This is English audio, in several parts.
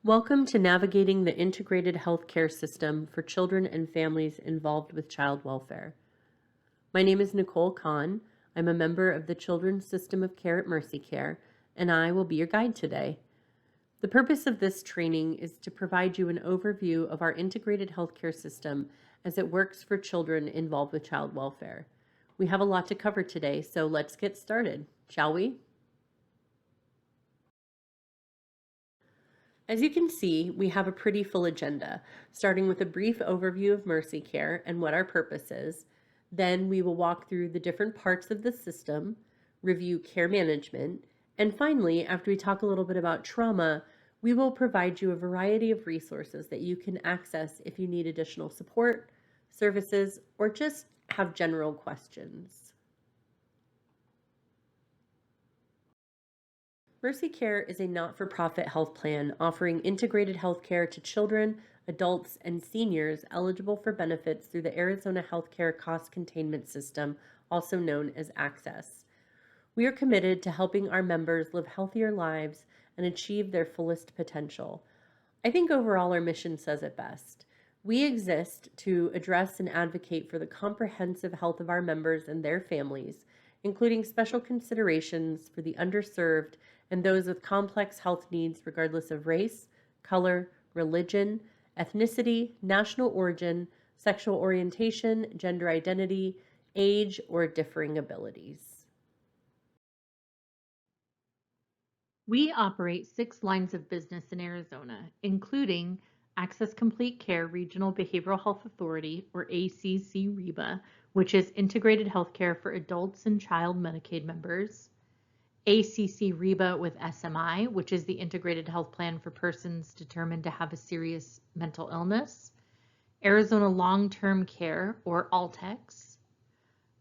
Welcome to Navigating the Integrated Healthcare System for Children and Families Involved with Child Welfare. My name is Nicole Kahn. I'm a member of the Children's System of Care at Mercy Care, and I will be your guide today. The purpose of this training is to provide you an overview of our integrated healthcare system as it works for children involved with child welfare. We have a lot to cover today, so let's get started, shall we? As you can see, we have a pretty full agenda, starting with a brief overview of Mercy Care and what our purpose is. Then we will walk through the different parts of the system, review care management, and finally, after we talk a little bit about trauma, we will provide you a variety of resources that you can access if you need additional support, services, or just have general questions. Mercy Care is a not-for-profit health plan offering integrated health care to children, adults, and seniors eligible for benefits through the Arizona Healthcare Cost Containment System, also known as ACCESS. We are committed to helping our members live healthier lives and achieve their fullest potential. I think overall our mission says it best. We exist to address and advocate for the comprehensive health of our members and their families, including special considerations for the underserved and those with complex health needs regardless of race, color, religion, ethnicity, national origin, sexual orientation, gender identity, age, or differing abilities. We operate 6 lines of business in Arizona, including Access Complete Care Regional Behavioral Health Authority, or ACC-REBA, which is integrated healthcare for adults and child Medicaid members, ACC-REBA with SMI, which is the integrated health plan for persons determined to have a serious mental illness, Arizona Long-Term Care, or ALTEX,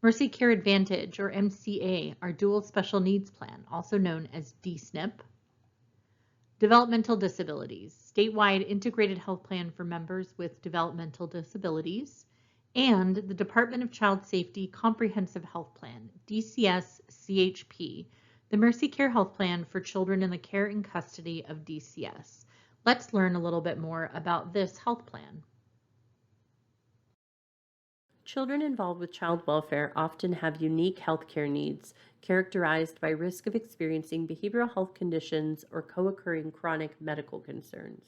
Mercy Care Advantage, or MCA, our dual special needs plan, also known as DSNP, Developmental Disabilities, statewide integrated health plan for members with developmental disabilities, and the Department of Child Safety Comprehensive Health Plan, DCS-CHP, the Mercy Care Health Plan for children in the care and custody of DCS. Let's learn a little bit more about this health plan. Children involved with child welfare often have unique healthcare needs characterized by risk of experiencing behavioral health conditions or co-occurring chronic medical concerns.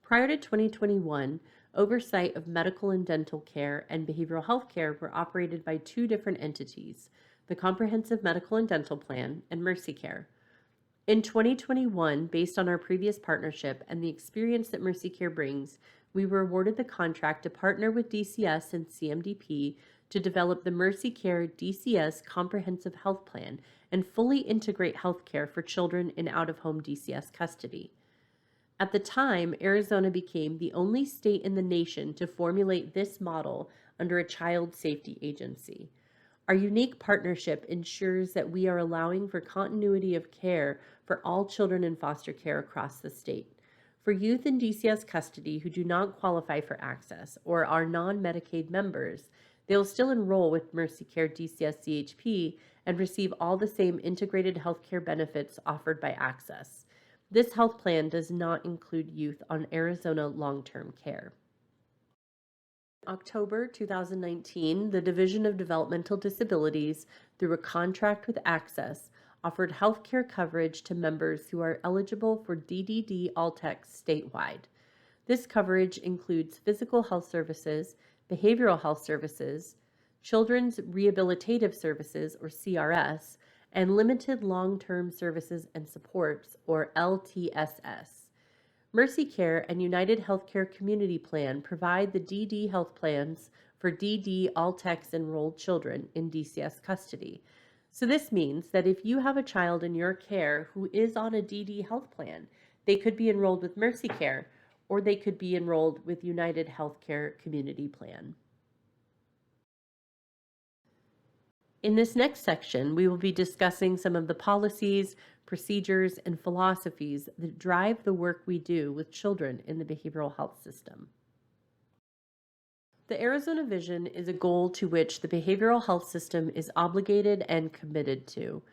Prior to 2021, oversight of medical and dental care and behavioral health care were operated by 2 different entities, the Comprehensive Medical and Dental Plan and Mercy Care. In 2021, based on our previous partnership and the experience that Mercy Care brings, we were awarded the contract to partner with DCS and CMDP to develop the Mercy Care DCS Comprehensive Health Plan and fully integrate healthcare for children in out-of-home DCS custody. At the time, Arizona became the only state in the nation to formulate this model under a child safety agency. Our unique partnership ensures that we are allowing for continuity of care for all children in foster care across the state. For youth in DCS custody who do not qualify for access or are non-Medicaid members, they will still enroll with Mercy Care DCS CHP and receive all the same integrated healthcare benefits offered by Access. This health plan does not include youth on Arizona long-term care. October 2019, the Division of Developmental Disabilities, through a contract with Access, offered healthcare coverage to members who are eligible for DDD ALTEX statewide. This coverage includes physical health services, behavioral health services, children's rehabilitative services, or CRS, and limited long-term services and supports, or LTSS. Mercy Care and United Healthcare Community Plan provide the DD health plans for DD ALTEX enrolled children in DCS custody. So this means that if you have a child in your care who is on a DD health plan, they could be enrolled with Mercy Care or they could be enrolled with United Healthcare Community Plan. In this next section, we will be discussing some of the policies, procedures, and philosophies that drive the work we do with children in the behavioral health system. The Arizona Vision is a goal to which the behavioral health system is obligated and committed to.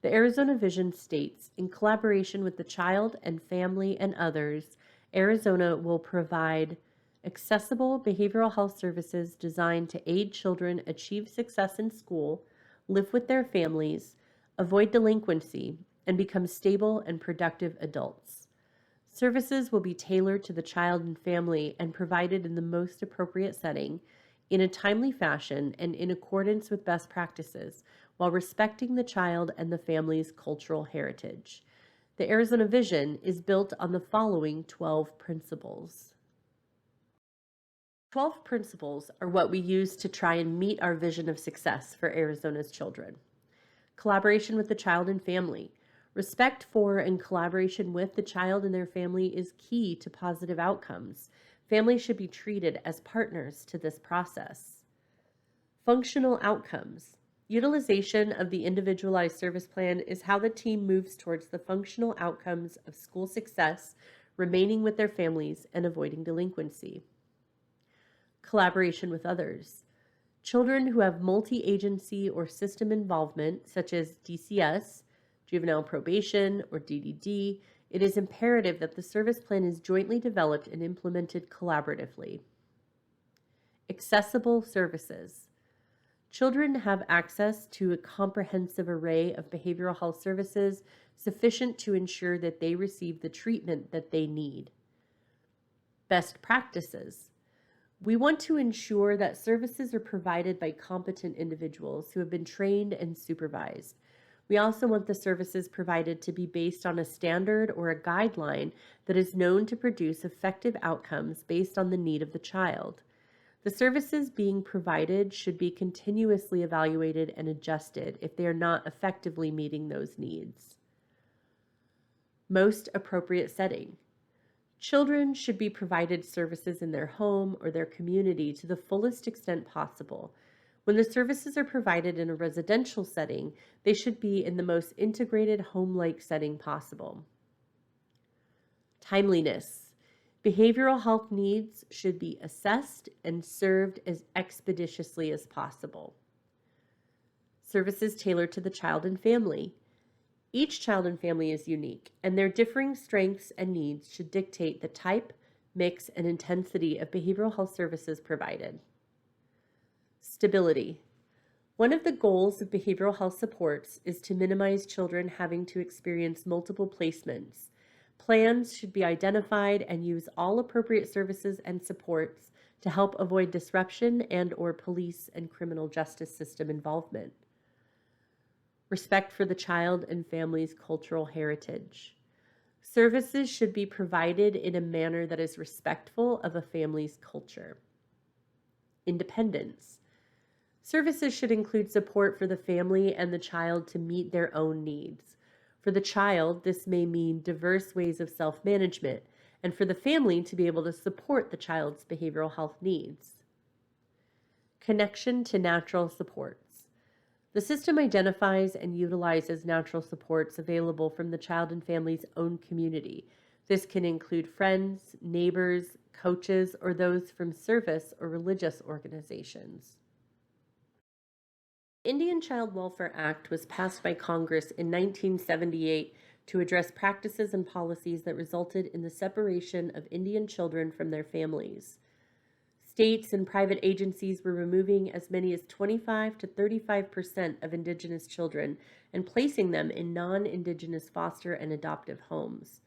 The Arizona Vision states, in collaboration with the child and family and others, Arizona will provide accessible behavioral health services designed to aid children achieve success in school, live with their families, avoid delinquency, and become stable and productive adults. Services will be tailored to the child and family and provided in the most appropriate setting, in a timely fashion, and in accordance with best practices, while respecting the child and the family's cultural heritage. The Arizona Vision is built on the following 12 principles. 12 principles are what we use to try and meet our vision of success for Arizona's children. Collaboration with the child and family. Respect for and collaboration with the child and their family is key to positive outcomes. Families should be treated as partners to this process. Functional outcomes. Utilization of the individualized service plan is how the team moves towards the functional outcomes of school success, remaining with their families, and avoiding delinquency. Collaboration with others. Children who have multi-agency or system involvement, such as DCS, juvenile probation, or DDD, it is imperative that the service plan is jointly developed and implemented collaboratively. Accessible services. Children have access to a comprehensive array of behavioral health services sufficient to ensure that they receive the treatment that they need. Best practices. We want to ensure that services are provided by competent individuals who have been trained and supervised. We also want the services provided to be based on a standard or a guideline that is known to produce effective outcomes based on the need of the child. The services being provided should be continuously evaluated and adjusted if they are not effectively meeting those needs. Most appropriate setting. Children should be provided services in their home or their community to the fullest extent possible. When the services are provided in a residential setting, they should be in the most integrated home-like setting possible. Timeliness. Behavioral health needs should be assessed and served as expeditiously as possible. Services tailored to the child and family. Each child and family is unique, and their differing strengths and needs should dictate the type, mix, and intensity of behavioral health services provided. Stability. One of the goals of behavioral health supports is to minimize children having to experience multiple placements. Plans should be identified and use all appropriate services and supports to help avoid disruption and/or police and criminal justice system involvement. Respect for the child and family's cultural heritage. Services should be provided in a manner that is respectful of a family's culture. Independence. Services should include support for the family and the child to meet their own needs. For the child, this may mean diverse ways of self-management, and for the family to be able to support the child's behavioral health needs. Connection to natural supports. The system identifies and utilizes natural supports available from the child and family's own community. This can include friends, neighbors, coaches, or those from service or religious organizations. The Indian Child Welfare Act was passed by Congress in 1978 to address practices and policies that resulted in the separation of Indian children from their families. States and private agencies were removing as many as 25 to 35% of Indigenous children and placing them in non-Indigenous foster and adoptive homes.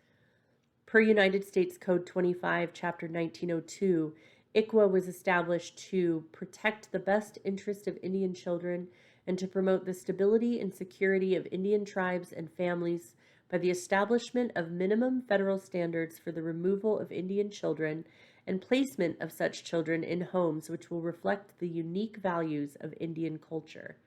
Per United States Code 25, Chapter 1902, ICWA was established to protect the best interest of Indian children and to promote the stability and security of Indian tribes and families by the establishment of minimum federal standards for the removal of Indian children and placement of such children in homes which will reflect the unique values of Indian culture.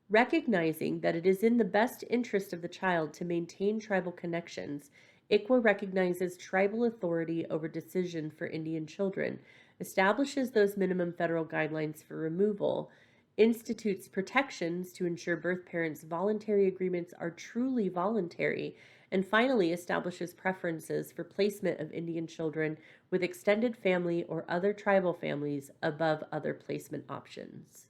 Recognizing that it is in the best interest of the child to maintain tribal connections, ICWA recognizes tribal authority over decision for Indian children, establishes those minimum federal guidelines for removal, institutes protections to ensure birth parents' voluntary agreements are truly voluntary, and finally establishes preferences for placement of Indian children with extended family or other tribal families above other placement options.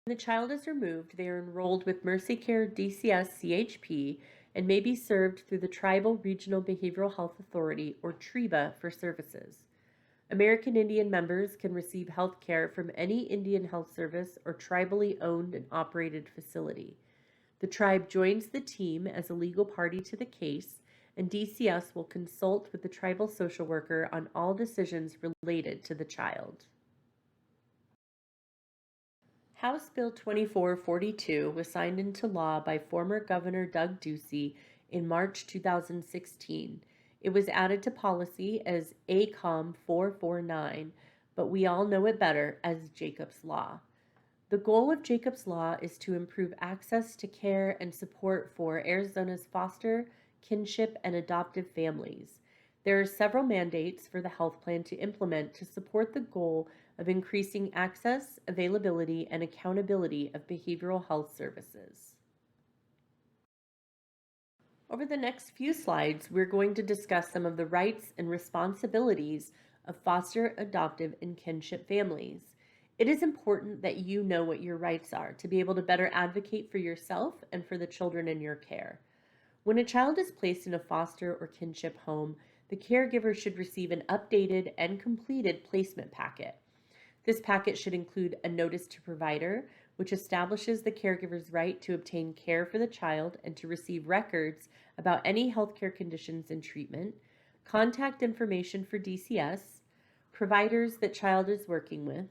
When the child is removed, they are enrolled with Mercy Care DCS CHP and may be served through the Tribal Regional Behavioral Health Authority, or TREBA, for services. American Indian members can receive health care from any Indian health service or tribally owned and operated facility. The tribe joins the team as a legal party to the case, and DCS will consult with the tribal social worker on all decisions related to the child. House Bill 2442 was signed into law by former Governor Doug Ducey in March 2016. It was added to policy as ACOM 449, but we all know it better as Jacob's Law. The goal of Jacob's Law is to improve access to care and support for Arizona's foster, kinship, and adoptive families. There are several mandates for the health plan to implement to support the goal of increasing access, availability, and accountability of behavioral health services. Over the next few slides, we're going to discuss some of the rights and responsibilities of foster, adoptive, and kinship families. It is important that you know what your rights are to be able to better advocate for yourself and for the children in your care. When a child is placed in a foster or kinship home, the caregiver should receive an updated and completed placement packet. This packet should include a notice to provider, which establishes the caregiver's right to obtain care for the child and to receive records about any healthcare conditions and treatment, contact information for DCS, providers that child is working with,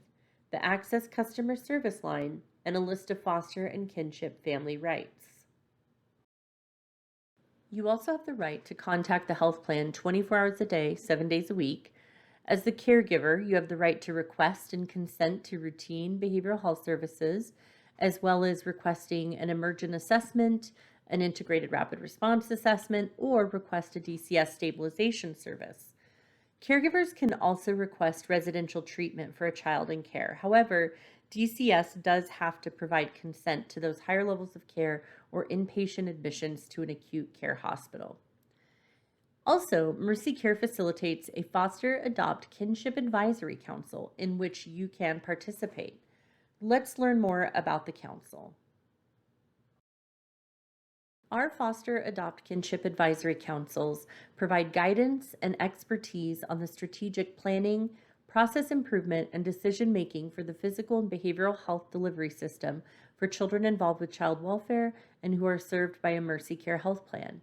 the Access Customer Service line, and a list of foster and kinship family rights. You also have the right to contact the health plan 24 hours a day, 7 days a week. As the caregiver, you have the right to request and consent to routine behavioral health services, as well as requesting an emergent assessment, an integrated rapid response assessment, or request a DCS stabilization service. Caregivers can also request residential treatment for a child in care. However, DCS does have to provide consent to those higher levels of care or inpatient admissions to an acute care hospital. Also, Mercy Care facilitates a Foster Adopt Kinship Advisory Council in which you can participate. Let's learn more about the council. Our Foster Adopt Kinship Advisory Councils provide guidance and expertise on the strategic planning, process improvement, and decision making for the physical and behavioral health delivery system for children involved with child welfare and who are served by a Mercy Care health plan.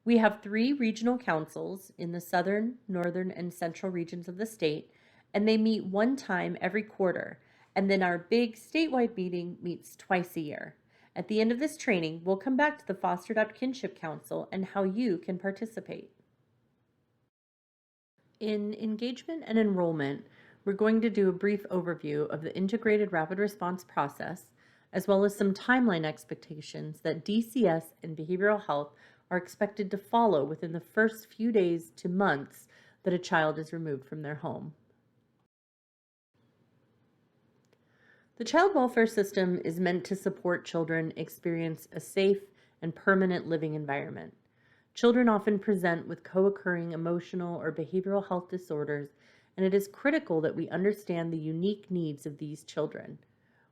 We have 3 regional councils in the southern, northern, and central regions of the state, and they meet one time every quarter, and then our big statewide meeting meets twice a year. At the end of this training, we'll come back to the Foster Adopt Kinship Council and how you can participate. In engagement and enrollment, we're going to do a brief overview of the integrated rapid response process, as well as some timeline expectations that DCS and behavioral health are expected to follow within the first few days to months that a child is removed from their home. The child welfare system is meant to support children experience a safe and permanent living environment. Children often present with co-occurring emotional or behavioral health disorders, and it is critical that we understand the unique needs of these children.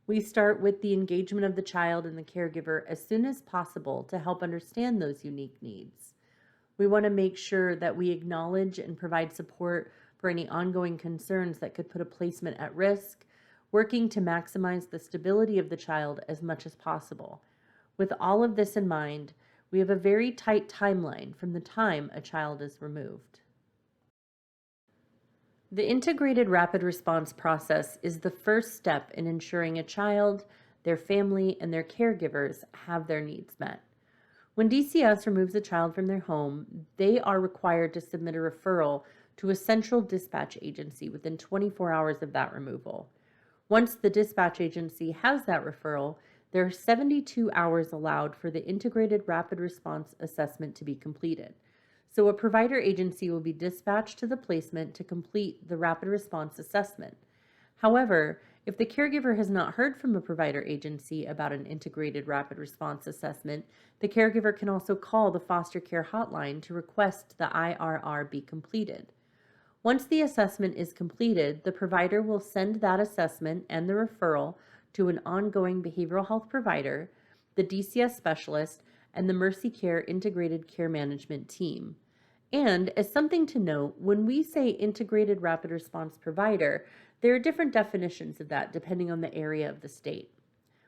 We start with the engagement of the child and the caregiver as soon as possible to help understand those unique needs. We want to make sure that we acknowledge and provide support for any ongoing concerns that could put a placement at risk, working to maximize the stability of the child as much as possible. With all of this in mind, we have a very tight timeline from the time a child is removed. The integrated rapid response process is the first step in ensuring a child, their family, and their caregivers have their needs met. When DCS removes a child from their home, they are required to submit a referral to a central dispatch agency within 24 hours of that removal. Once the dispatch agency has that referral, there are 72 hours allowed for the integrated rapid response assessment to be completed. So a provider agency will be dispatched to the placement to complete the rapid response assessment. However, if the caregiver has not heard from a provider agency about an integrated rapid response assessment, the caregiver can also call the foster care hotline to request the IRR be completed. Once the assessment is completed, the provider will send that assessment and the referral to an ongoing behavioral health provider, the DCS specialist, and the Mercy Care Integrated Care Management team. And as something to note, when we say integrated rapid response provider, there are different definitions of that depending on the area of the state.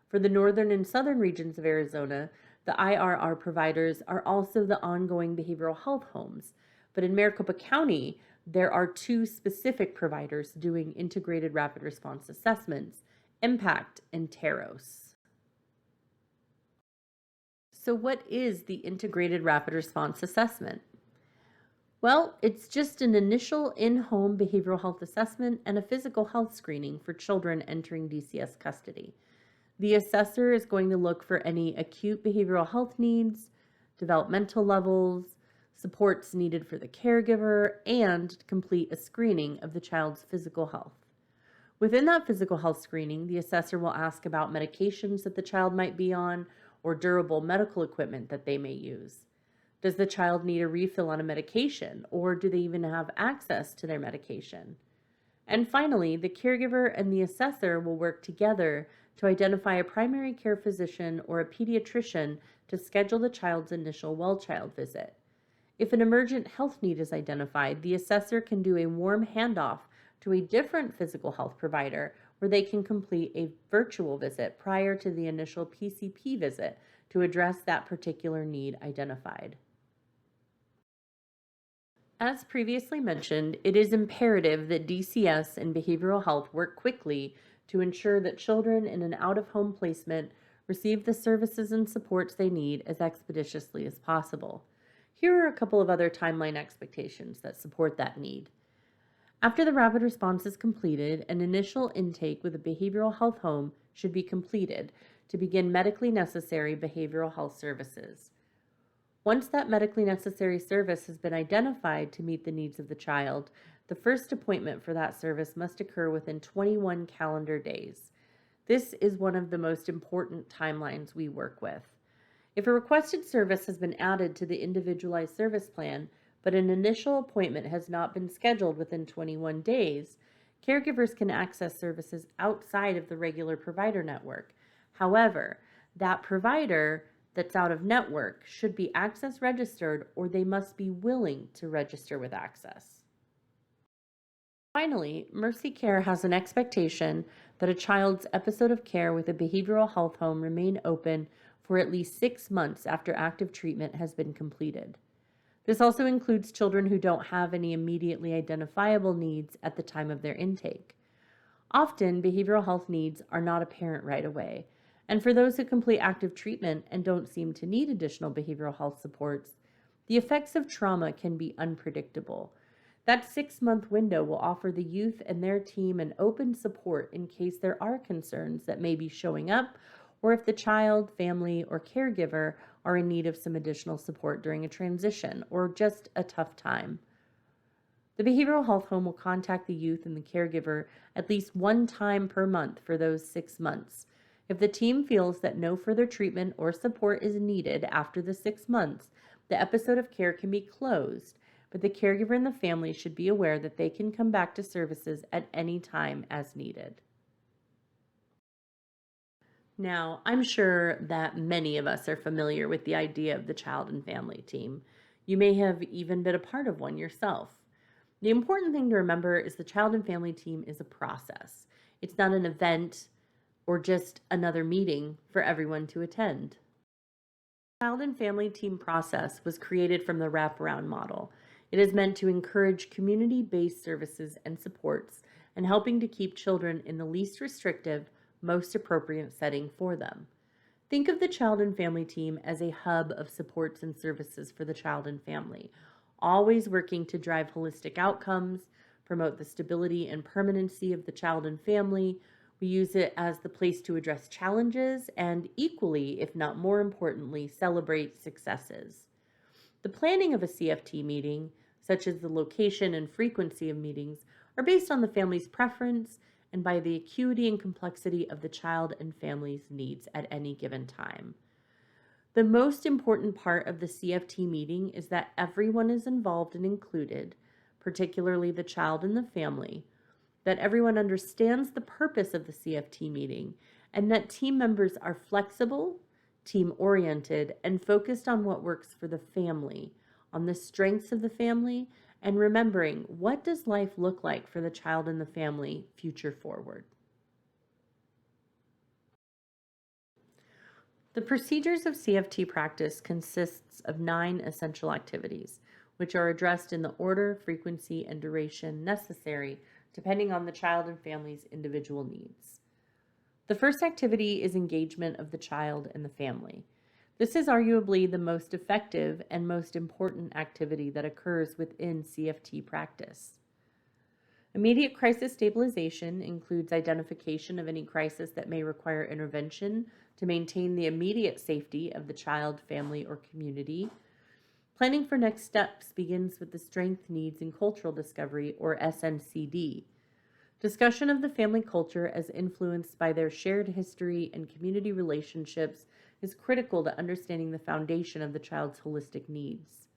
For the northern and southern regions of Arizona, the IRR providers are also the ongoing behavioral health homes. But in Maricopa County, there are two specific providers doing integrated rapid response assessments, Impact and Teros. So what is the integrated rapid response assessment? Well, it's just an initial in-home behavioral health assessment and a physical health screening for children entering DCS custody. The assessor is going to look for any acute behavioral health needs, developmental levels, supports needed for the caregiver, and complete a screening of the child's physical health. Within that physical health screening, the assessor will ask about medications that the child might be on or durable medical equipment that they may use. Does the child need a refill on a medication, or do they even have access to their medication? And finally, the caregiver and the assessor will work together to identify a primary care physician or a pediatrician to schedule the child's initial well-child visit. If an emergent health need is identified, the assessor can do a warm handoff to a different physical health provider where they can complete a virtual visit prior to the initial PCP visit to address that particular need identified. As previously mentioned, it is imperative that DCS and behavioral health work quickly to ensure that children in an out-of-home placement receive the services and supports they need as expeditiously as possible. Here are a couple of other timeline expectations that support that need. After the rapid response is completed, an initial intake with a behavioral health home should be completed to begin medically necessary behavioral health services. Once that medically necessary service has been identified to meet the needs of the child, the first appointment for that service must occur within 21 calendar days. This is one of the most important timelines we work with. If a requested service has been added to the individualized service plan, but an initial appointment has not been scheduled within 21 days, caregivers can access services outside of the regular provider network. However, that provider that's out of network should be Access registered, or they must be willing to register with Access. Finally, Mercy Care has an expectation that a child's episode of care with a behavioral health home remain open for at least 6 months after active treatment has been completed. This also includes children who don't have any immediately identifiable needs at the time of their intake. Often, behavioral health needs are not apparent right away, and for those who complete active treatment and don't seem to need additional behavioral health supports, the effects of trauma can be unpredictable. That 6-month window will offer the youth and their team an open support in case there are concerns that may be showing up, or if the child, family, or caregiver are in need of some additional support during a transition or just a tough time. The behavioral health home will contact the youth and the caregiver at least one time per month for those 6 months. If the team feels that no further treatment or support is needed after the 6 months, the episode of care can be closed, but the caregiver and the family should be aware that they can come back to services at any time as needed. Now, I'm sure that many of us are familiar with the idea of the child and family team. You may have even been a part of one yourself. The important thing to remember is the child and family team is a process. It's not an event or just another meeting for everyone to attend. The child and family team process was created from the wraparound model. It is meant to encourage community-based services and supports and helping to keep children in the least restrictive, most appropriate setting for them. Think of the child and family team as a hub of supports and services for the child and family, always working to drive holistic outcomes, promote the stability and permanency of the child and family. We use it as the place to address challenges and equally, if not more importantly, celebrate successes. The planning of a CFT meeting, such as the location and frequency of meetings, are based on the family's preference and by the acuity and complexity of the child and family's needs at any given time. The most important part of the CFT meeting is that everyone is involved and included, particularly the child and the family, that everyone understands the purpose of the CFT meeting, and that team members are flexible, team oriented, and focused on what works for the family, on the strengths of the family, and remembering what does life look like for the child and the family future forward. The procedures of CFT practice consists of 9 essential activities, which are addressed in the order, frequency, and duration necessary depending on the child and family's individual needs. The first activity is engagement of the child and the family. This is arguably the most effective and most important activity that occurs within CFT practice. Immediate crisis stabilization includes identification of any crisis that may require intervention to maintain the immediate safety of the child, family, or community. Planning for next steps begins with the Strength, Needs, and Cultural Discovery, or SNCD. Discussion of the family culture as influenced by their shared history and community relationships is critical to understanding the foundation of the child's holistic needs.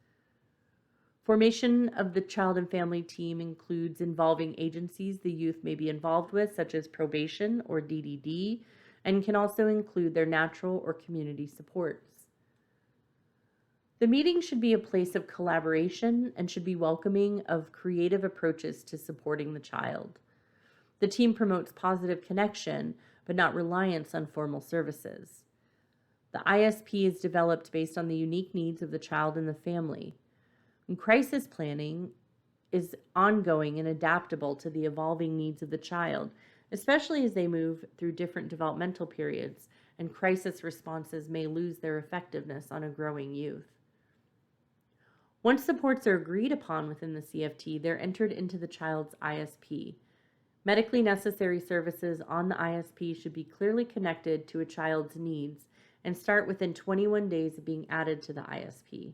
Formation of the child and family team includes involving agencies the youth may be involved with, such as probation or DDD, and can also include their natural or community supports. The meeting should be a place of collaboration and should be welcoming of creative approaches to supporting the child. The team promotes positive connection, but not reliance on formal services. The ISP is developed based on the unique needs of the child and the family. And crisis planning is ongoing and adaptable to the evolving needs of the child, especially as they move through different developmental periods, and crisis responses may lose their effectiveness on a growing youth. Once supports are agreed upon within the CFT, they're entered into the child's ISP. Medically necessary services on the ISP should be clearly connected to a child's needs and start within 21 days of being added to the ISP.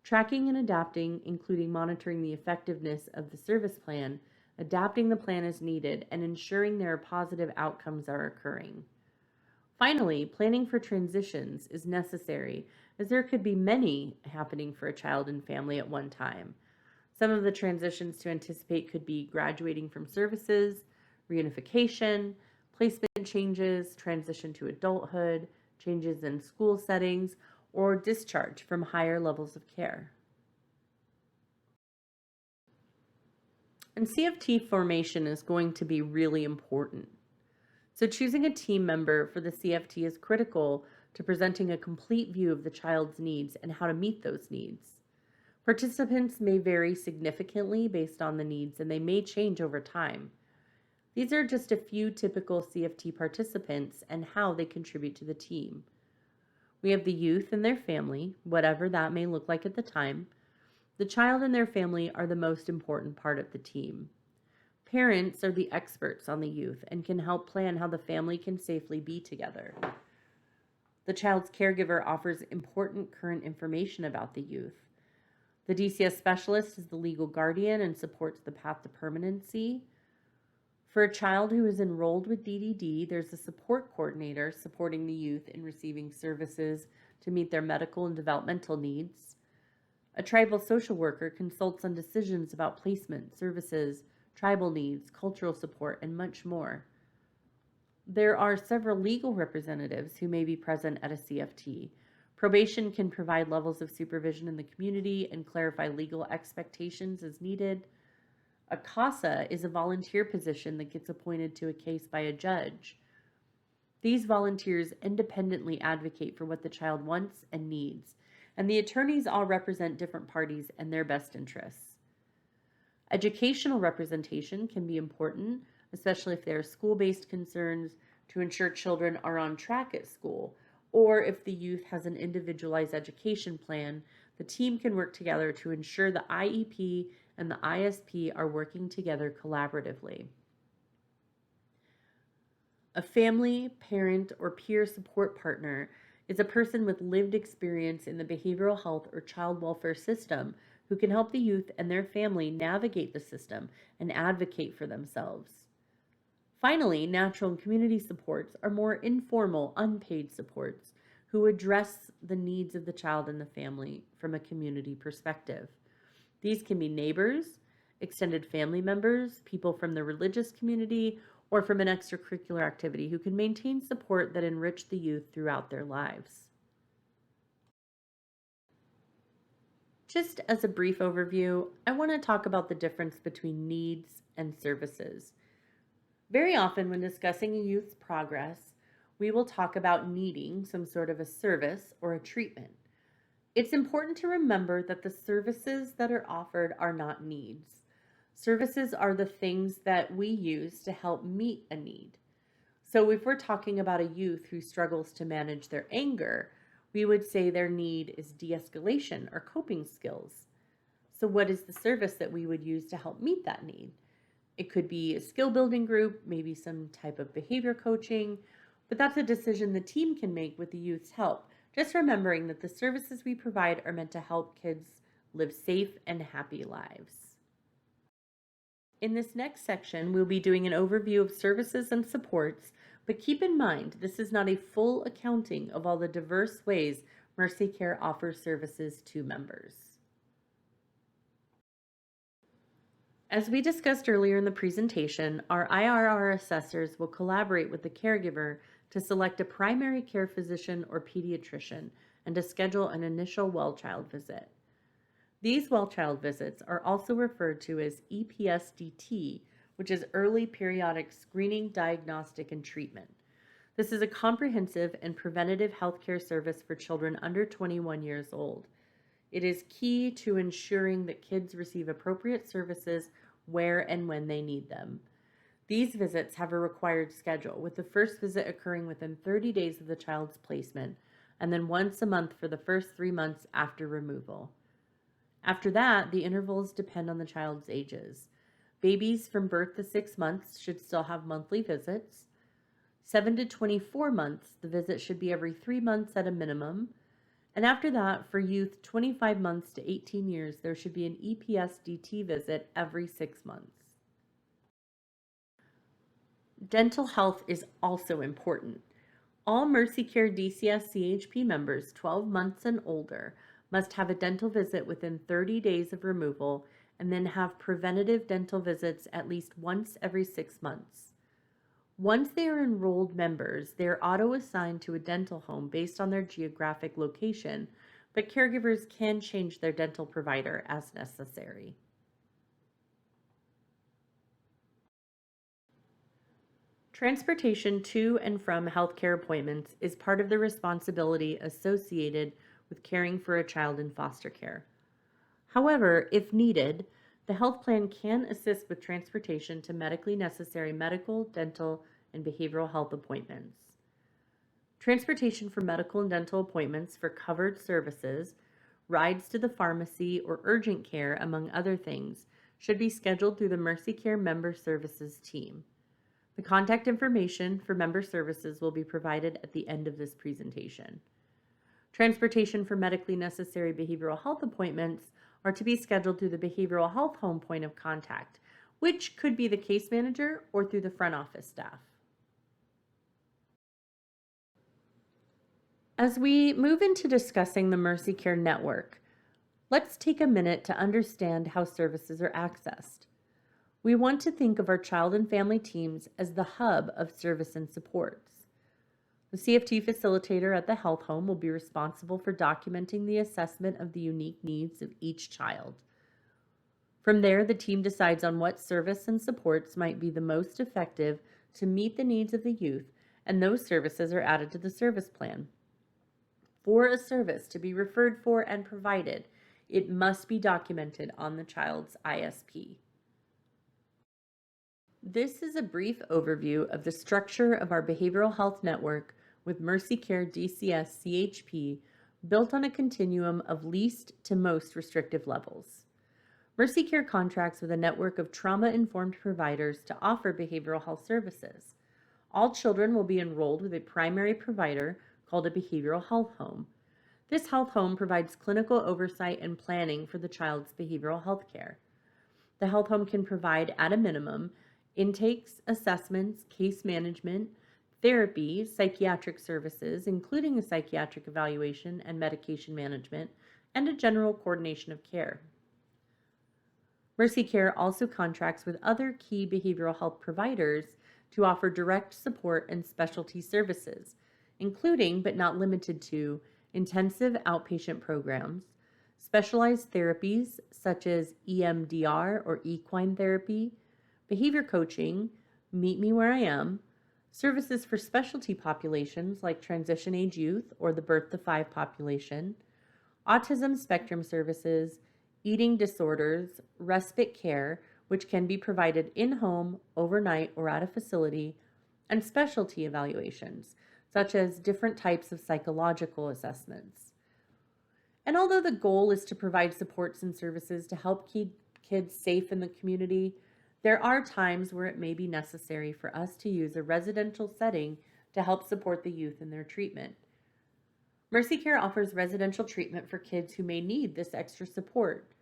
Tracking and adapting, including monitoring the effectiveness of the service plan, adapting the plan as needed, and ensuring there are positive outcomes are occurring. Finally, planning for transitions is necessary, as there could be many happening for a child and family at one time. Some of the transitions to anticipate could be graduating from services, reunification, placement changes, transition to adulthood, changes in school settings, or discharge from higher levels of care. And CFT formation is going to be really important. So choosing a team member for the CFT is critical to presenting a complete view of the child's needs and how to meet those needs. Participants may vary significantly based on the needs, and they may change over time. These are just a few typical CFT participants and how they contribute to the team. We have the youth and their family, whatever that may look like at the time. The child and their family are the most important part of the team. Parents are the experts on the youth and can help plan how the family can safely be together. The child's caregiver offers important current information about the youth. The DCS specialist is the legal guardian and supports the path to permanency. For a child who is enrolled with DDD, there's a support coordinator supporting the youth in receiving services to meet their medical and developmental needs. A tribal social worker consults on decisions about placement, services, tribal needs, cultural support, and much more. There are several legal representatives who may be present at a CFT. Probation can provide levels of supervision in the community and clarify legal expectations as needed. A CASA is a volunteer position that gets appointed to a case by a judge. These volunteers independently advocate for what the child wants and needs, and the attorneys all represent different parties and their best interests. Educational representation can be important, especially if there are school-based concerns to ensure children are on track at school, or if the youth has an individualized education plan. The team can work together to ensure the IEP and the ISP are working together collaboratively. A family, parent, or peer support partner is a person with lived experience in the behavioral health or child welfare system who can help the youth and their family navigate the system and advocate for themselves. Finally, natural and community supports are more informal, unpaid supports who address the needs of the child and the family from a community perspective. These can be neighbors, extended family members, people from the religious community, or from an extracurricular activity who can maintain support that enrich the youth throughout their lives. Just as a brief overview, I want to talk about the difference between needs and services. Very often, when discussing a youth's progress, we will talk about needing some sort of a service or a treatment. It's important to remember that the services that are offered are not needs. Services are the things that we use to help meet a need. So, if we're talking about a youth who struggles to manage their anger, we would say their need is de escalation or coping skills. So, what is the service that we would use to help meet that need? It could be a skill building group, maybe some type of behavior coaching, but that's a decision the team can make with the youth's help. Just remembering that the services we provide are meant to help kids live safe and happy lives. In this next section, we'll be doing an overview of services and supports, but keep in mind this is not a full accounting of all the diverse ways Mercy Care offers services to members. As we discussed earlier in the presentation, our IRR assessors will collaborate with the caregiver to select a primary care physician or pediatrician and to schedule an initial well-child visit. These well-child visits are also referred to as EPSDT, which is Early Periodic Screening, Diagnostic, and Treatment. This is a comprehensive and preventative healthcare service for children under 21 years old. It is key to ensuring that kids receive appropriate services where and when they need them. These visits have a required schedule, with the first visit occurring within 30 days of the child's placement, and then once a month for the first 3 months after removal. After that, the intervals depend on the child's ages. Babies from birth to 6 months should still have monthly visits. 7 to 24 months, the visit should be every 3 months at a minimum. And after that, for youth 25 months to 18 years, there should be an EPSDT visit every 6 months. Dental health is also important. All Mercy Care DCS CHP members 12 months and older must have a dental visit within 30 days of removal and then have preventative dental visits at least once every 6 months. Once they are enrolled members, they are auto-assigned to a dental home based on their geographic location, but caregivers can change their dental provider as necessary. Transportation to and from healthcare appointments is part of the responsibility associated with caring for a child in foster care. However, if needed, the health plan can assist with transportation to medically necessary medical, dental, and behavioral health appointments. Transportation for medical and dental appointments for covered services, rides to the pharmacy, or urgent care, among other things, should be scheduled through the Mercy Care Member Services team. The contact information for member services will be provided at the end of this presentation. Transportation for medically necessary behavioral health appointments are to be scheduled through the behavioral health home point of contact, which could be the case manager or through the front office staff. As we move into discussing the Mercy Care Network, let's take a minute to understand how services are accessed. We want to think of our child and family teams as the hub of service and supports. The CFT facilitator at the health home will be responsible for documenting the assessment of the unique needs of each child. From there, the team decides on what service and supports might be the most effective to meet the needs of the youth, and those services are added to the service plan. For a service to be referred for and provided, it must be documented on the child's ISP. This is a brief overview of the structure of our behavioral health network with Mercy Care DCS CHP built on a continuum of least to most restrictive levels. Mercy Care contracts with a network of trauma-informed providers to offer behavioral health services. All children will be enrolled with a primary provider called a behavioral health home. This health home provides clinical oversight and planning for the child's behavioral health care. The health home can provide, at a minimum, intakes, assessments, case management, therapy, psychiatric services, including a psychiatric evaluation and medication management, and a general coordination of care. Mercy Care also contracts with other key behavioral health providers to offer direct support and specialty services, including but not limited to intensive outpatient programs, specialized therapies such as EMDR or equine therapy, behavior coaching, Meet Me Where I Am, services for specialty populations like transition age youth or the birth to 5 population, autism spectrum services, eating disorders, respite care, which can be provided in home, overnight, or at a facility, and specialty evaluations, such as different types of psychological assessments. And although the goal is to provide supports and services to help keep kids safe in the community, there are times where it may be necessary for us to use a residential setting to help support the youth in their treatment. Mercy Care offers residential treatment for kids who may need this extra support.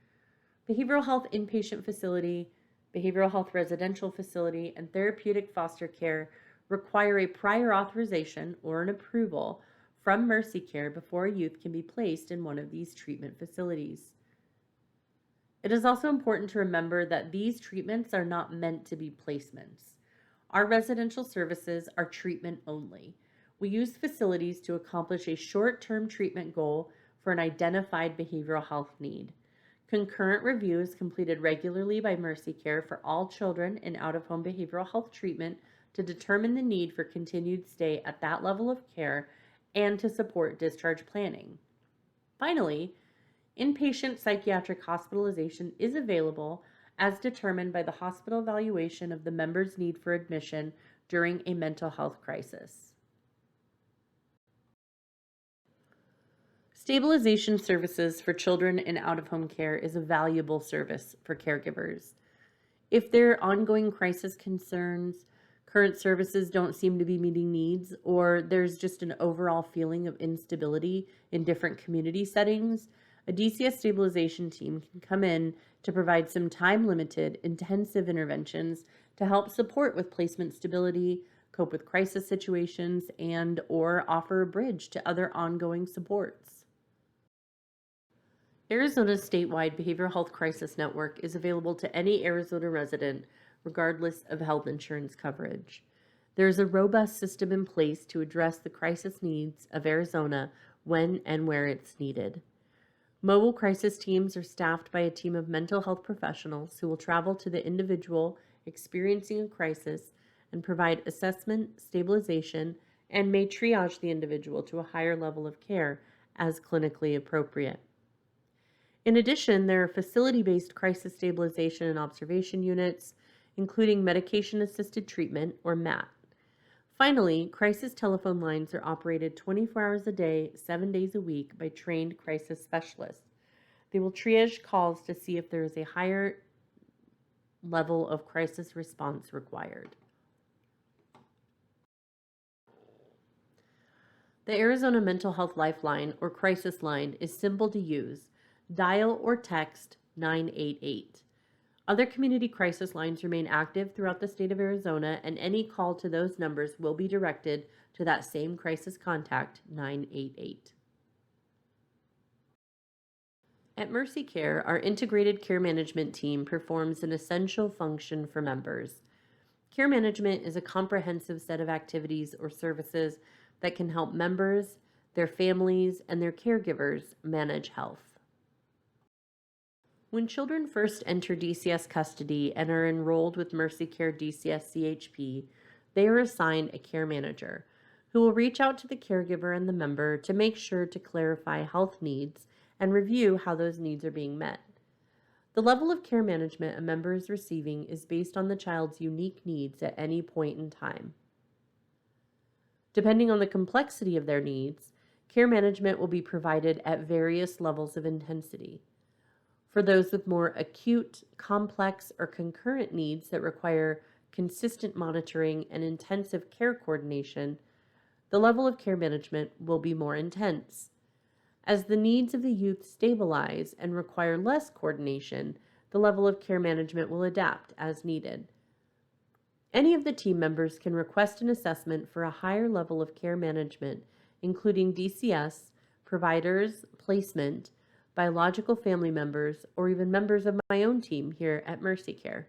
Behavioral health inpatient facility, behavioral health residential facility, and therapeutic foster care require a prior authorization or an approval from Mercy Care before a youth can be placed in one of these treatment facilities. It is also important to remember that these treatments are not meant to be placements. Our residential services are treatment only. We use facilities to accomplish a short-term treatment goal for an identified behavioral health need. Concurrent review is completed regularly by Mercy Care for all children in out-of-home behavioral health treatment to determine the need for continued stay at that level of care and to support discharge planning. Finally, inpatient psychiatric hospitalization is available as determined by the hospital evaluation of the member's need for admission during a mental health crisis. Stabilization services for children in out-of-home care is a valuable service for caregivers. If there are ongoing crisis concerns, current services don't seem to be meeting needs, or there's just an overall feeling of instability in different community settings, a DCS stabilization team can come in to provide some time-limited, intensive interventions to help support with placement stability, cope with crisis situations, and or offer a bridge to other ongoing supports. Arizona's statewide behavioral health crisis network is available to any Arizona resident, regardless of health insurance coverage. There is a robust system in place to address the crisis needs of Arizona when and where it's needed. Mobile crisis teams are staffed by a team of mental health professionals who will travel to the individual experiencing a crisis and provide assessment, stabilization, and may triage the individual to a higher level of care as clinically appropriate. In addition, there are facility-based crisis stabilization and observation units, including medication-assisted treatment, or MAT. Finally, crisis telephone lines are operated 24 hours a day, 7 days a week by trained crisis specialists. They will triage calls to see if there is a higher level of crisis response required. The Arizona Mental Health Lifeline, or Crisis Line, is simple to use. Dial or text 988. Other community crisis lines remain active throughout the state of Arizona, and any call to those numbers will be directed to that same crisis contact, 988. At Mercy Care, our integrated care management team performs an essential function for members. Care management is a comprehensive set of activities or services that can help members, their families, and their caregivers manage health. When children first enter DCS custody and are enrolled with Mercy Care DCS CHP, they are assigned a care manager who will reach out to the caregiver and the member to make sure to clarify health needs and review how those needs are being met. The level of care management a member is receiving is based on the child's unique needs at any point in time. Depending on the complexity of their needs, care management will be provided at various levels of intensity. For those with more acute, complex, or concurrent needs that require consistent monitoring and intensive care coordination, the level of care management will be more intense. As the needs of the youth stabilize and require less coordination, the level of care management will adapt as needed. Any of the team members can request an assessment for a higher level of care management, including DCS, providers, placement, biological family members, or even members of my own team here at Mercy Care.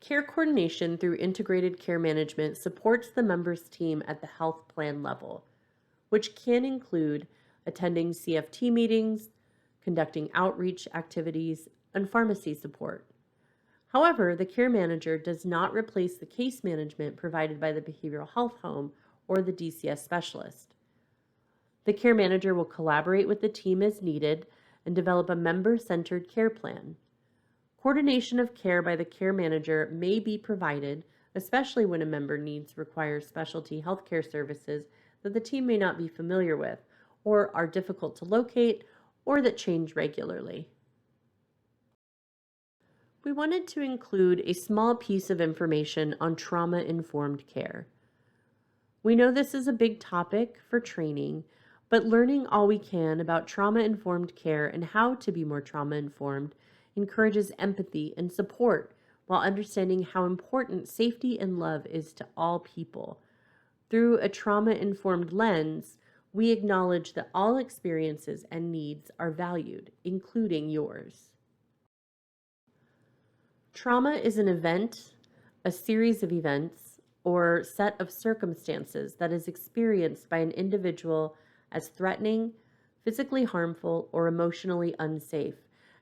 Care coordination through integrated care management supports the member's team at the health plan level, which can include attending CFT meetings, conducting outreach activities, and pharmacy support. However, the care manager does not replace the case management provided by the behavioral health home or the DCS specialist. The care manager will collaborate with the team as needed and develop a member-centered care plan. Coordination of care by the care manager may be provided, especially when a member needs require specialty healthcare services that the team may not be familiar with, or are difficult to locate, or that change regularly. We wanted to include a small piece of information on trauma-informed care. We know this is a big topic for training, but learning all we can about trauma-informed care and how to be more trauma-informed encourages empathy and support while understanding how important safety and love is to all people. Through a trauma-informed lens, we acknowledge that all experiences and needs are valued, including yours. Trauma is an event, a series of events, or set of circumstances that is experienced by an individual as threatening, physically harmful, or emotionally unsafe,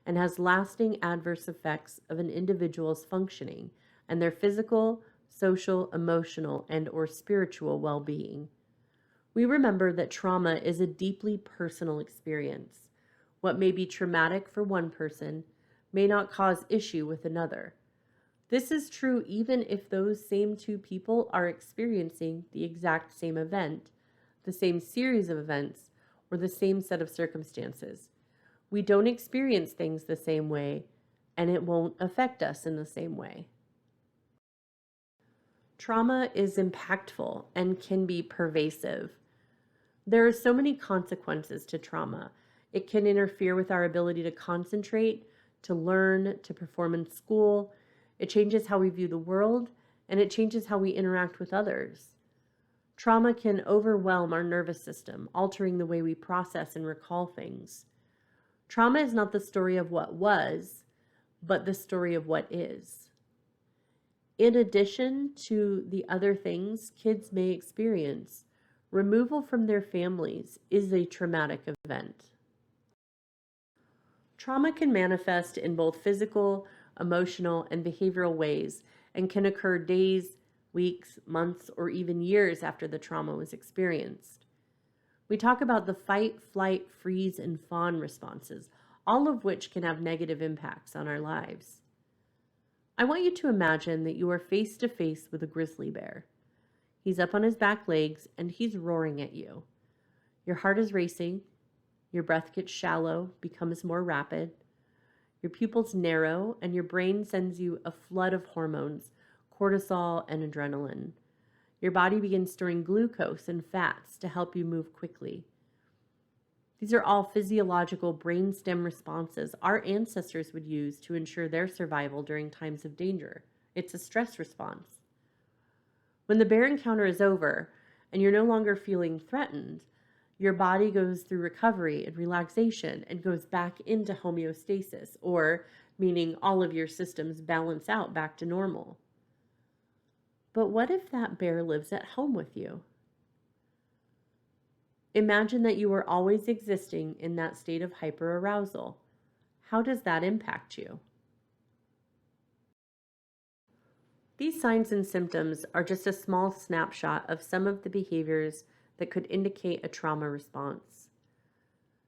and has lasting adverse effects of an individual's functioning and their physical, social, emotional, and/or spiritual well-being. We remember that trauma is a deeply personal experience. What may be traumatic for one person may not cause issue with another. This is true even if those same two people are experiencing the exact same event, the same series of events, or the same set of circumstances. We don't experience things the same way, and it won't affect us in the same way. Trauma is impactful and can be pervasive. There are so many consequences to trauma. It can interfere with our ability to concentrate, to learn, to perform in school. It changes how we view the world, and it changes how we interact with others. Trauma can overwhelm our nervous system, altering the way we process and recall things. Trauma is not the story of what was, but the story of what is. In addition to the other things kids may experience, removal from their families is a traumatic event. Trauma can manifest in both physical, emotional, and behavioral ways and can occur days, weeks, months, or even years after the trauma was experienced. We talk about the fight, flight, freeze, and fawn responses, all of which can have negative impacts on our lives. I want you to imagine that you are face to face with a grizzly bear. He's up on his back legs and he's roaring at you. Your heart is racing, your breath gets shallow, becomes more rapid, your pupils narrow, and your brain sends you a flood of hormones, cortisol and adrenaline. Your body begins storing glucose and fats to help you move quickly. These are all physiological brainstem responses our ancestors would use to ensure their survival during times of danger. It's a stress response. When the bear encounter is over and you're no longer feeling threatened, your body goes through recovery and relaxation and goes back into homeostasis, or meaning all of your systems balance out back to normal. But what if that bear lives at home with you? Imagine that you are always existing in that state of hyperarousal. How does that impact you? These signs and symptoms are just a small snapshot of some of the behaviors that could indicate a trauma response.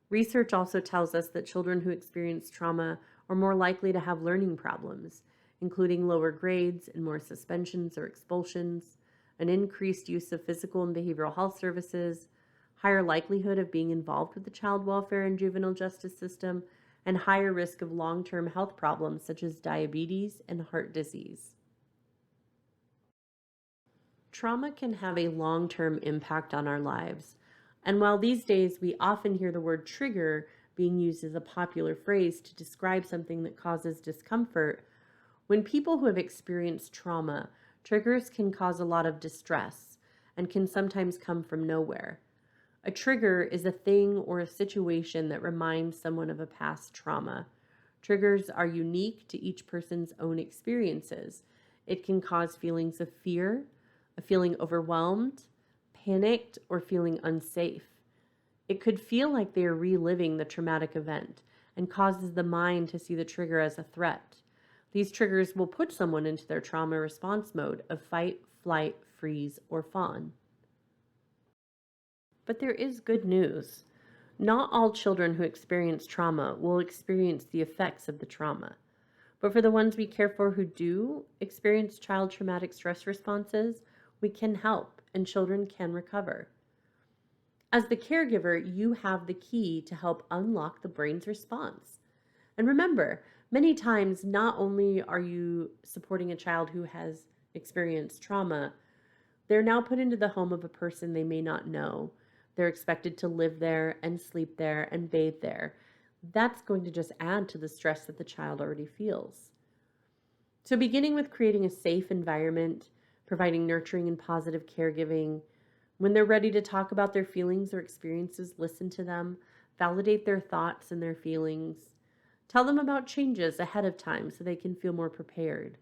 Research also tells us that children who experience trauma are more likely to have learning problems, including lower grades and more suspensions or expulsions, an increased use of physical and behavioral health services, higher likelihood of being involved with the child welfare and juvenile justice system, and higher risk of long-term health problems such as diabetes and heart disease. Trauma can have a long-term impact on our lives, and while these days we often hear the word trigger being used as a popular phrase to describe something that causes discomfort, when people who have experienced trauma, triggers can cause a lot of distress and can sometimes come from nowhere. A trigger is a thing or a situation that reminds someone of a past trauma. Triggers are unique to each person's own experiences. It can cause feelings of fear, a feeling overwhelmed, panicked, or feeling unsafe. It could feel like they are reliving the traumatic event and causes the mind to see the trigger as a threat. These triggers will put someone into their trauma response mode of fight, flight, freeze, or fawn. But there is good news. Not all children who experience trauma will experience the effects of the trauma. But for the ones we care for who do experience child traumatic stress responses, we can help and children can recover. As the caregiver, you have the key to help unlock the brain's response. And remember, many times, not only are you supporting a child who has experienced trauma, they're now put into the home of a person they may not know. They're expected to live there and sleep there and bathe there. That's going to just add to the stress that the child already feels. So, beginning with creating a safe environment, providing nurturing and positive caregiving, when they're ready to talk about their feelings or experiences, listen to them, validate their thoughts and their feelings. Tell them about changes ahead of time so they can feel more prepared.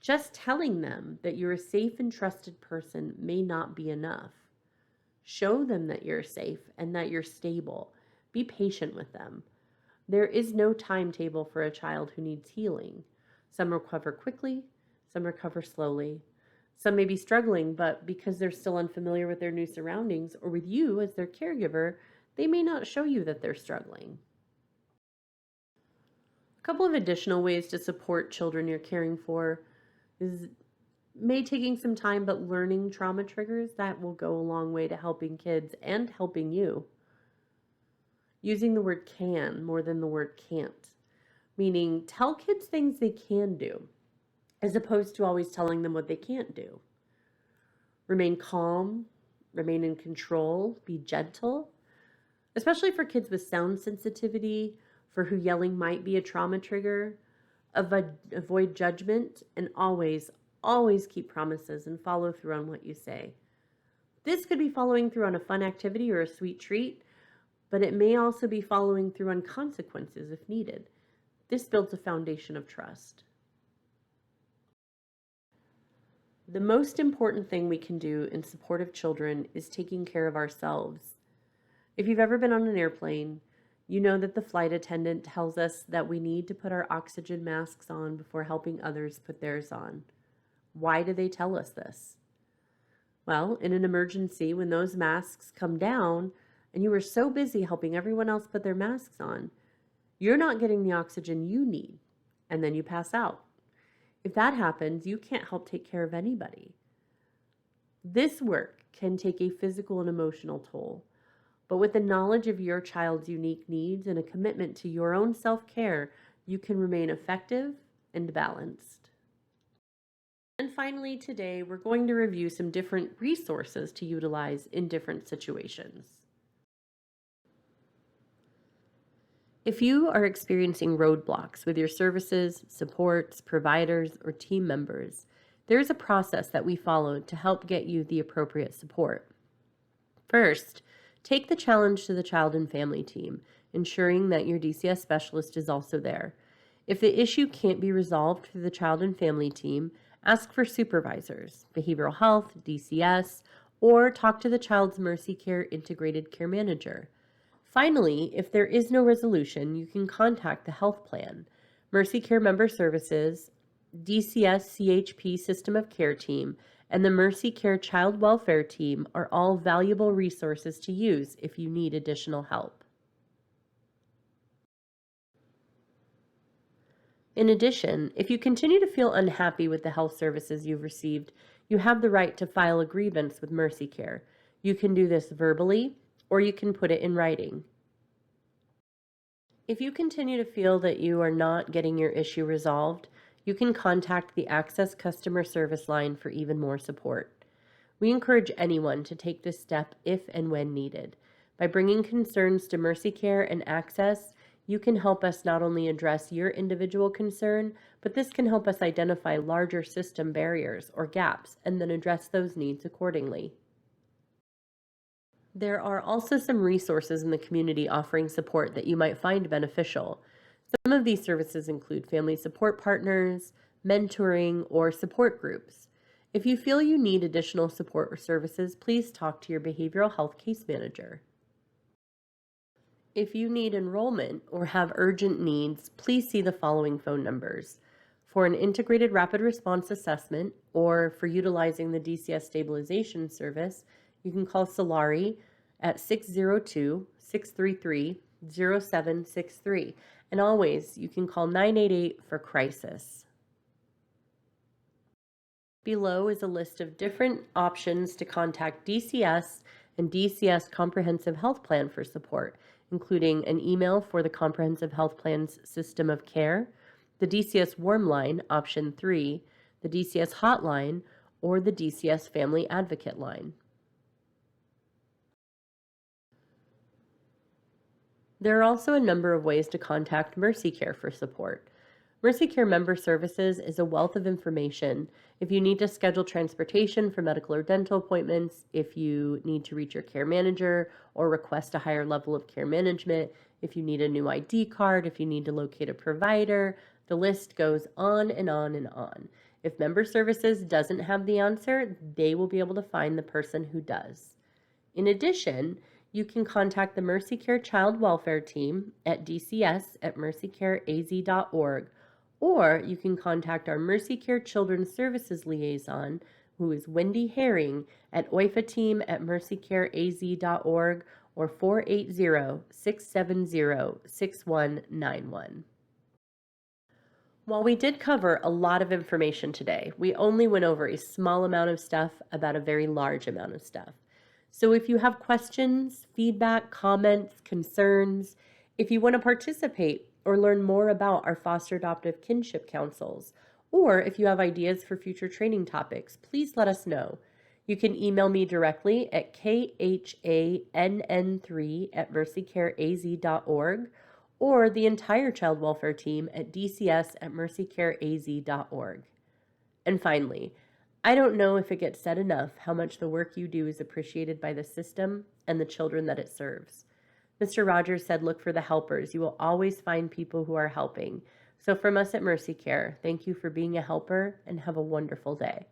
Just telling them that you're a safe and trusted person may not be enough. Show them that you're safe and that you're stable. Be patient with them. There is no timetable for a child who needs healing. Some recover quickly, some recover slowly. Some may be struggling, but because they're still unfamiliar with their new surroundings or with you as their caregiver, they may not show you that they're struggling. A couple of additional ways to support children you're caring for is taking some time, but learning trauma triggers. That will go a long way to helping kids and helping you. Using the word can more than the word can't, meaning tell kids things they can do, as opposed to always telling them what they can't do. Remain calm, remain in control, be gentle, especially for kids with sound sensitivity, for who yelling might be a trauma trigger. Avoid judgment and always keep promises and follow through on what you say. This could be following through on a fun activity or a sweet treat, but it may also be following through on consequences if needed. This builds a foundation of trust. The most important thing we can do in support of children is taking care of ourselves. If you've ever been on an airplane, you know that the flight attendant tells us that we need to put our oxygen masks on before helping others put theirs on. Why do they tell us this? Well, in an emergency, when those masks come down and you are so busy helping everyone else put their masks on, you're not getting the oxygen you need, and then you pass out. If that happens, you can't help take care of anybody. This work can take a physical and emotional toll, but with the knowledge of your child's unique needs and a commitment to your own self-care, you can remain effective and balanced. And finally, today, we're going to review some different resources to utilize in different situations. If you are experiencing roadblocks with your services, supports, providers, or team members, there is a process that we follow to help get you the appropriate support. First, take the challenge to the child and family team, ensuring that your DCS specialist is also there. If the issue can't be resolved through the child and family team, ask for supervisors, behavioral health, DCS, or talk to the child's Mercy Care Integrated Care Manager. Finally, if there is no resolution, you can contact the health plan, Mercy Care Member Services, DCS CHP System of Care Team, and the Mercy Care Child Welfare Team are all valuable resources to use if you need additional help. In addition, if you continue to feel unhappy with the health services you've received, you have the right to file a grievance with Mercy Care. You can do this verbally, or you can put it in writing. If you continue to feel that you are not getting your issue resolved, you can contact the Access Customer Service line for even more support. We encourage anyone to take this step if and when needed. By bringing concerns to Mercy Care and Access, you can help us not only address your individual concern, but this can help us identify larger system barriers or gaps and then address those needs accordingly. There are also some resources in the community offering support that you might find beneficial. Some of these services include family support partners, mentoring, or support groups. If you feel you need additional support or services, please talk to your behavioral health case manager. If you need enrollment or have urgent needs, please see the following phone numbers. For an integrated rapid response assessment or for utilizing the DCS stabilization service, you can call Solari at 602 633 0763. And always, you can call 988 for crisis. Below is a list of different options to contact DCS and DCS Comprehensive Health Plan for support, including an email for the Comprehensive Health Plan's system of care, the DCS Warm Line, option 3, the DCS Hotline, or the DCS Family Advocate Line. There are also a number of ways to contact Mercy Care for support. Mercy Care Member Services is a wealth of information. If you need to schedule transportation for medical or dental appointments, if you need to reach your care manager or request a higher level of care management, if you need a new ID card, if you need to locate a provider, the list goes on and on and on. If Member Services doesn't have the answer, they will be able to find the person who does. In addition, you can contact the Mercy Care Child Welfare Team at dcs@mercycareaz.org, or you can contact our Mercy Care Children's Services Liaison, who is Wendy Herring, at oifateam@mercycareaz.org or 480-670-6191. While we did cover a lot of information today, we only went over a small amount of stuff about a very large amount of stuff. So if you have questions, feedback, comments, concerns, if you want to participate or learn more about our foster adoptive kinship councils, or if you have ideas for future training topics, please let us know. You can email me directly at khann3@mercycareaz.org or the entire child welfare team at dcs@mercycareaz.org. And finally, I don't know if it gets said enough how much the work you do is appreciated by the system and the children that it serves. Mr. Rogers said, look for the helpers. You will always find people who are helping. So from us at Mercy Care, thank you for being a helper and have a wonderful day.